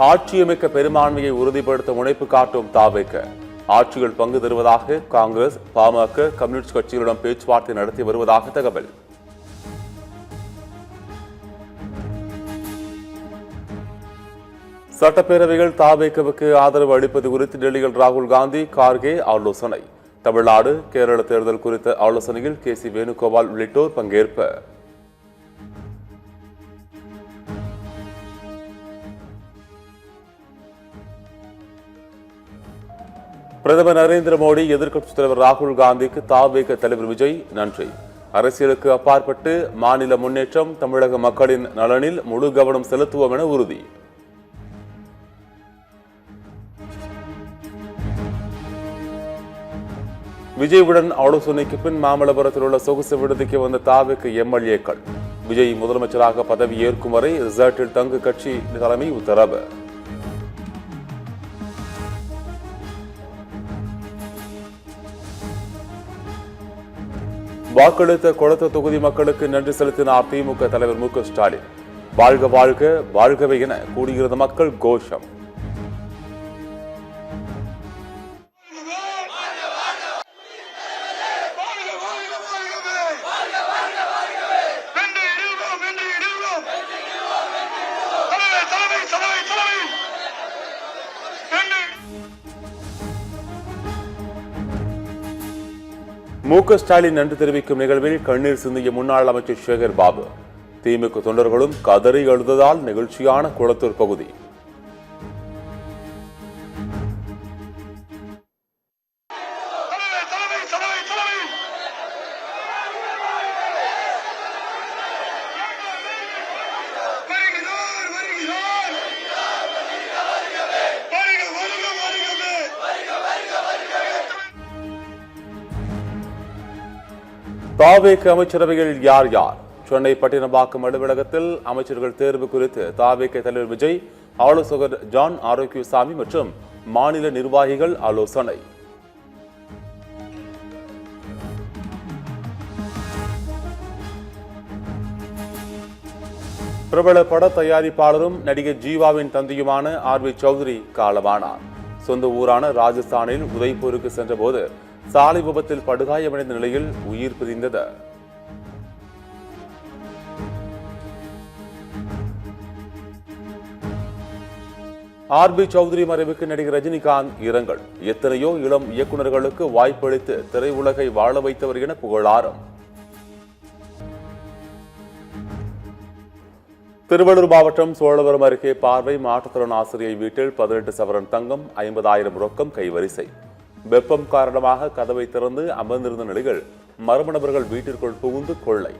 ஆட்சியமைக்க பெரும்பான்மையை உறுதிப்படுத்த முனைப்பு காட்டும் தாவேக ஆட்சிகள் பங்கு தருவதாக காங்கிரஸ், பாமக, கம்யூனிஸ்ட் கட்சிகளிடம் பேச்சுவார்த்தை நடத்தி வருவதாக தகவல். சட்டப்பேரவைகள் தாவேகவுக்கு ஆதரவு அளிப்பது குறித்து டெல்லியில் ராகுல் காந்தி, கார்கே ஆலோசனை. தமிழ்நாடு, கேரள தேர்தல் குறித்த ஆலோசனையில் கே.சி. வேணுகோபால் உள்ளிட்டோர் பங்கேற்பு. பிரதமர் நரேந்திர மோடி, எதிர்க்கட்சித் தலைவர் ராகுல் காந்திக்கு தாவேக தலைவர் விஜய் நன்றி. அரசியலுக்கு அப்பாற்பட்டு மாநில முன்னேற்றம், தமிழக மக்களின் நலனில் முழு கவனம் செலுத்துவோம் என உறுதி. விஜயுடன் ஆலோசனைக்கு பின் மாமல்லபுரத்தில் உள்ள சொகுசு விடுதிக்கு வந்த தாவேக எம்எல்ஏக்கள். விஜய் முதலமைச்சராக பதவி ஏற்கும் வரை ரிசார்ட்டில் தங்கு கட்சி தலைமை உத்தரவு. வாக்களித்த கொளத்த தொகுதி மக்களுக்கு நன்றி செலுத்தினார் திமுக தலைவர் மு.க. ஸ்டாலின். வாழ்க வாழ்க வாழ்கவே என கூடியிருந்த மக்கள் கோஷம். மு.க. ஸ்டாலின் நன்றி தெரிவிக்கும் நிகழ்வில் கண்ணீர் சிந்திய முன்னாள் அமைச்சர் சேகர் பாபு. திமுக தொண்டர்களும் கதறி எழுந்ததால் நிகழ்ச்சியான குளத்தூர் பகுதி. தாவேக அமைச்சரவையில் யார் யார்? சென்னை பட்டினப்பாக்கம் அலுவலகத்தில் அமைச்சர்கள் தேர்வு குறித்து தாவேக தலைவர் விஜய், ஆலோசகர் ஜான் ஆரோக்கியசாமி மற்றும் மாநில நிர்வாகிகள் ஆலோசனை. பிரபல பட தயாரிப்பாளரும் நடிகர் ஜீவாவின் தந்தையுமான ஆர்.வி. சௌத்ரி காலமானார். சொந்த ஊரான ராஜஸ்தானில் உதய்பூருக்கு சென்றபோது சாலை விபத்தில் படுகாயமடைந்த நிலையில் உயிர் பிரிந்தது. ஆர்.பி. சௌத்ரி மறைவுக்கு நடிகர் ரஜினிகாந்த் இரங்கல். எத்தனையோ இளம் இயக்குநர்களுக்கு வாய்ப்பளித்து திரையுலகை வாழ வைத்தவர் என புகழாரம். திருவள்ளூர் மாவட்டம் சோழவரம் அருகே பார்வை மாற்றுத்திறன் ஆசிரியை வீட்டில் 18 சவரன் தங்கம், 50,000 ரொக்கம் கைவரிசை. வெப்பம் காரணமாக கதவை திறந்து அமர்ந்திருந்த நிலையில் மர்ம நபர்கள் வீட்டிற்குள் புகுந்து கொள்ளை.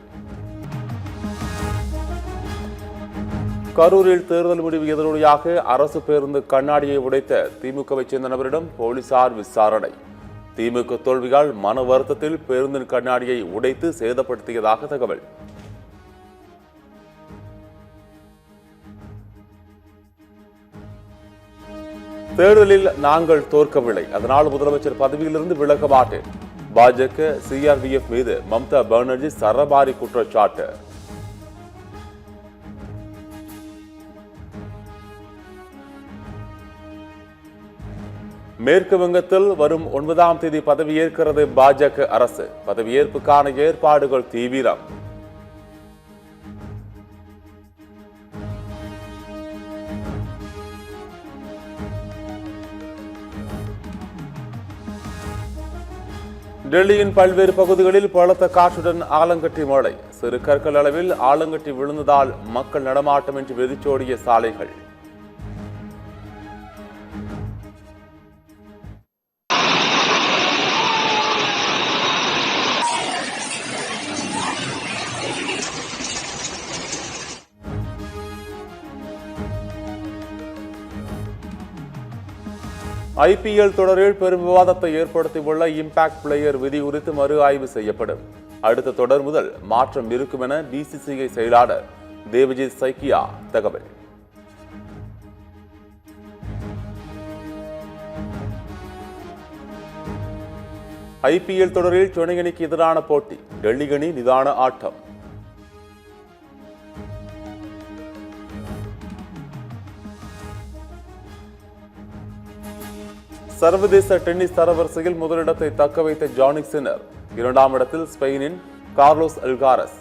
கரூரில் தேர்தல் முடிவு எதிரொலியாக அரசு பேருந்து கண்ணாடியை உடைத்த திமுகவை சேர்ந்த நபரிடம் போலீசார் விசாரணை. திமுக தோல்வியால் மன வருத்தத்தில் பேருந்தின் கண்ணாடியை உடைத்து சேதப்படுத்தியதாக தகவல். தேர்தலில் நாங்கள் தோற்கவில்லை, அதனால் முதலமைச்சர் பதவியிலிருந்து விலக மாட்டேன். பாஜக சிஆர்பிஎஃப் மீது மம்தா பானர்ஜி சரமாரி குற்றச்சாட்டு. மேற்கு வங்கத்தில் வரும் 9ஆம் தேதி பதவியேற்கிறது பாஜக அரசு. பதவியேற்புக்கான ஏற்பாடுகள் தீவிரம். டெல்லியின் பல்வேறு பகுதிகளில் பலத்த காற்றுடன் ஆலங்கட்டி மழை. சிறு கற்கள் அளவில் ஆலங்கட்டி விழுந்ததால் மக்கள் நடமாட்டம் என்று வெறிச்சோடிய சாலைகள். IPL தொடரில் பெரும் விவாதத்தை ஏற்படுத்தியுள்ள இம்பாக்ட் பிளேயர் விதி குறித்து மறு ஆய்வு செய்யப்படும். அடுத்த தொடர் முதல் மாற்றம் இருக்கும் என BCCI செயலாளர் தேவஜித் சைக்கியா தகவல். IPL தொடரில் சென்னை அணிக்கு எதிரான போட்டி. டெல்லி அணி நிதான ஆட்டம். சர்வதேச டென்னிஸ் தரவரிசையில் முதலிடத்தை தக்க வைத்த ஜானிக் சின்னர், இரண்டாம் இடத்தில் ஸ்பெயினின் கார்லோஸ் அல்காரஸ்.